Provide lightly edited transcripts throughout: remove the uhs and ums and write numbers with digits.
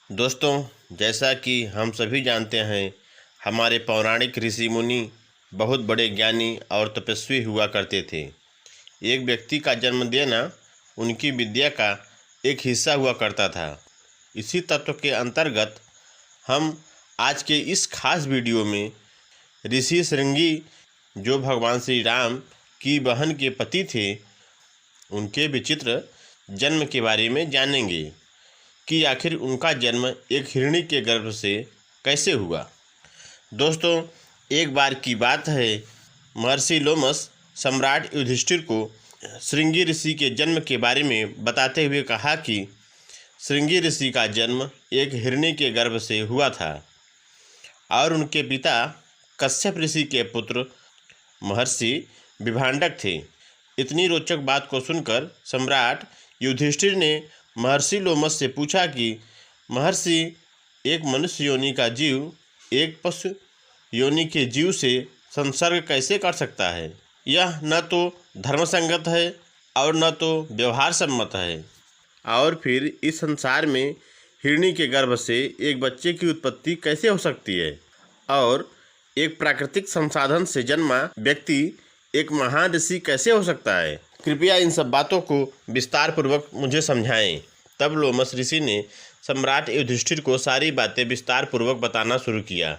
दोस्तों, जैसा कि हम सभी जानते हैं, हमारे पौराणिक ऋषि मुनि बहुत बड़े ज्ञानी और तपस्वी हुआ करते थे। एक व्यक्ति का जन्म देना उनकी विद्या का एक हिस्सा हुआ करता था। इसी तत्व के अंतर्गत हम आज के इस खास वीडियो में ऋषि श्रृंगी, जो भगवान श्री राम की बहन के पति थे, उनके विचित्र जन्म के बारे में जानेंगे कि आखिर उनका जन्म एक हिरणी के गर्भ से कैसे हुआ। दोस्तों, एक बार की बात है, महर्षि लोमस सम्राट युधिष्ठिर को श्रृंगी ऋषि के जन्म के बारे में बताते हुए कहा कि श्रृंगी ऋषि का जन्म एक हिरणी के गर्भ से हुआ था और उनके पिता कश्यप ऋषि के पुत्र महर्षि विभांडक थे। इतनी रोचक बात को सुनकर सम्राट युधिष्ठिर ने महर्षि लोमस से पूछा कि महर्षि, एक मनुष्य योनि का जीव एक पशु योनि के जीव से संसर्ग कैसे कर सकता है? यह न तो धर्मसंगत है और न तो व्यवहार सम्मत है। और फिर इस संसार में हिरणी के गर्भ से एक बच्चे की उत्पत्ति कैसे हो सकती है? और एक प्राकृतिक संसाधन से जन्मा व्यक्ति एक महान ऋषि कैसे हो सकता है? कृपया इन सब बातों को विस्तार पूर्वक मुझे समझाएं। तब लोमस ऋषि ने सम्राट युधिष्ठिर को सारी बातें विस्तार पूर्वक बताना शुरू किया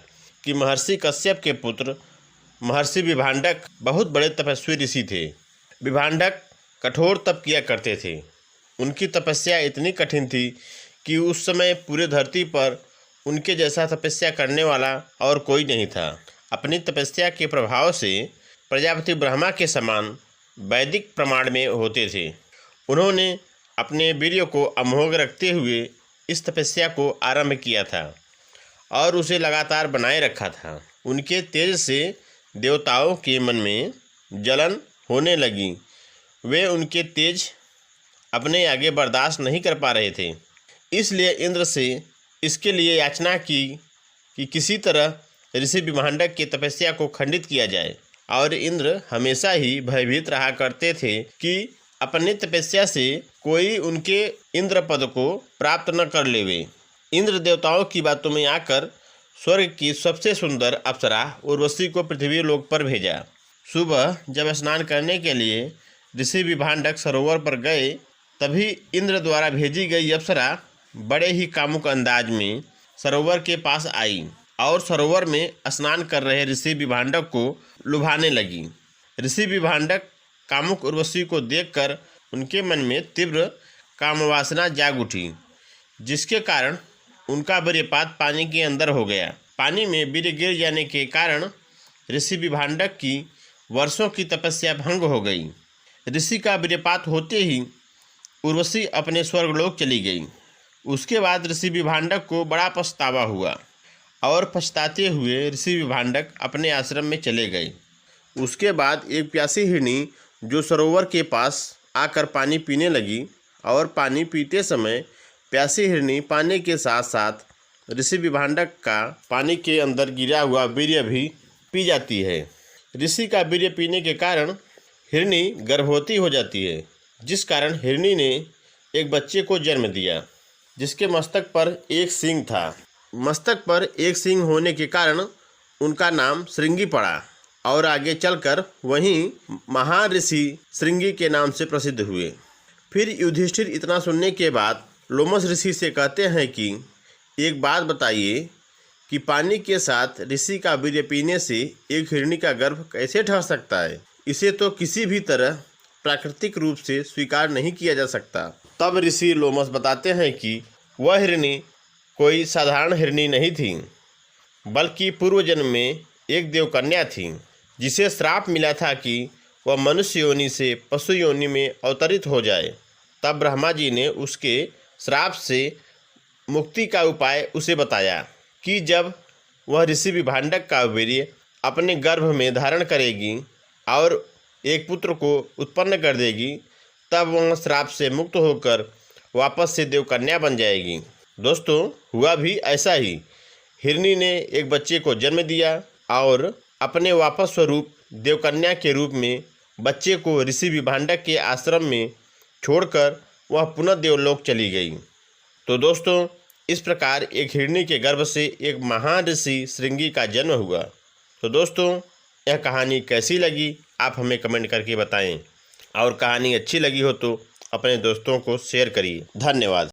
कि महर्षि कश्यप के पुत्र महर्षि विभांडक बहुत बड़े तपस्वी ऋषि थे। विभांडक कठोर तप किया करते थे। उनकी तपस्या इतनी कठिन थी कि उस समय पूरे धरती पर उनके जैसा तपस्या करने वाला और कोई नहीं था। अपनी तपस्या के प्रभाव से प्रजापति ब्रह्मा के समान वैदिक प्रमाण में होते थे। उन्होंने अपने वीर्य को अमोघ रखते हुए इस तपस्या को आरंभ किया था और उसे लगातार बनाए रखा था। उनके तेज से देवताओं के मन में जलन होने लगी। वे उनके तेज अपने आगे बर्दाश्त नहीं कर पा रहे थे। इसलिए इंद्र से इसके लिए याचना की कि किसी तरह ऋषि विभांडक की तपस्या को खंडित किया जाए। और इंद्र हमेशा ही भयभीत रहा करते थे कि अपनी तपस्या से कोई उनके इंद्र पद को प्राप्त न कर लेवे। इंद्र देवताओं की बातों में आकर स्वर्ग की सबसे सुंदर अप्सरा उर्वशी को पृथ्वी लोक पर भेजा। सुबह जब स्नान करने के लिए ऋषि विभांडक सरोवर पर गए, तभी इंद्र द्वारा भेजी गई अप्सरा बड़े ही कामुक अंदाज में सरोवर के पास आई और सरोवर में स्नान कर रहे ऋषि विभांडक को लुभाने लगी। ऋषि विभांडक कामुक उर्वशी को देखकर उनके मन में तीव्र कामवासना जाग उठी, जिसके कारण उनका वीर्यपात पानी के अंदर हो गया। पानी में वीर्य गिर जाने के कारण ऋषि विभांडक की वर्षों की तपस्या भंग हो गई। ऋषि का वीर्यपात होते ही उर्वशी अपने स्वर्गलोक चली गई। उसके बाद ऋषि विभांडक को बड़ा पछतावा हुआ और पछताते हुए ऋषि विभांडक अपने आश्रम में चले गए। उसके बाद एक प्यासी हिरणी जो सरोवर के पास आकर पानी पीने लगी और पानी पीते समय प्यासी हिरणी पानी के साथ साथ ऋषि विभांडक का पानी के अंदर गिरा हुआ वीर्य भी पी जाती है। ऋषि का वीर्य पीने के कारण हिरणी गर्भवती हो जाती है, जिस कारण हिरणी ने एक बच्चे को जन्म दिया, जिसके मस्तक पर एक सींग था। मस्तक पर एक सींग होने के कारण उनका नाम श्रृंगी पड़ा और आगे चलकर वहीं महान ऋषि श्रृंगी के नाम से प्रसिद्ध हुए। फिर युधिष्ठिर इतना सुनने के बाद लोमस ऋषि से कहते हैं कि एक बात बताइए कि पानी के साथ ऋषि का वीर्य पीने से एक हिरणी का गर्भ कैसे ठहर सकता है? इसे तो किसी भी तरह प्राकृतिक रूप से स्वीकार नहीं किया जा सकता। तब ऋषि लोमस बताते हैं कि वह हिरणी कोई साधारण हिरणी नहीं थी, बल्कि पूर्व जन्म में एक देवकन्या थी, जिसे श्राप मिला था कि वह मनुष्य योनि से पशु योनि में अवतरित हो जाए। तब ब्रह्मा जी ने उसके श्राप से मुक्ति का उपाय उसे बताया कि जब वह ऋषि विभांडक का वीर्य अपने गर्भ में धारण करेगी और एक पुत्र को उत्पन्न कर देगी, तब वह श्राप से मुक्त होकर वापस से देवकन्या बन जाएगी। दोस्तों, हुआ भी ऐसा ही। हिरणी ने एक बच्चे को जन्म दिया और अपने वापस स्वरूप देवकन्या के रूप में बच्चे को ऋषि विभांडक के आश्रम में छोड़कर वह पुनः देवलोक चली गई। तो दोस्तों, इस प्रकार एक हिरणी के गर्भ से एक महान ऋषि श्रृंगी का जन्म हुआ। तो दोस्तों, यह कहानी कैसी लगी आप हमें कमेंट करके बताएं, और कहानी अच्छी लगी हो तो अपने दोस्तों को शेयर करिए। धन्यवाद।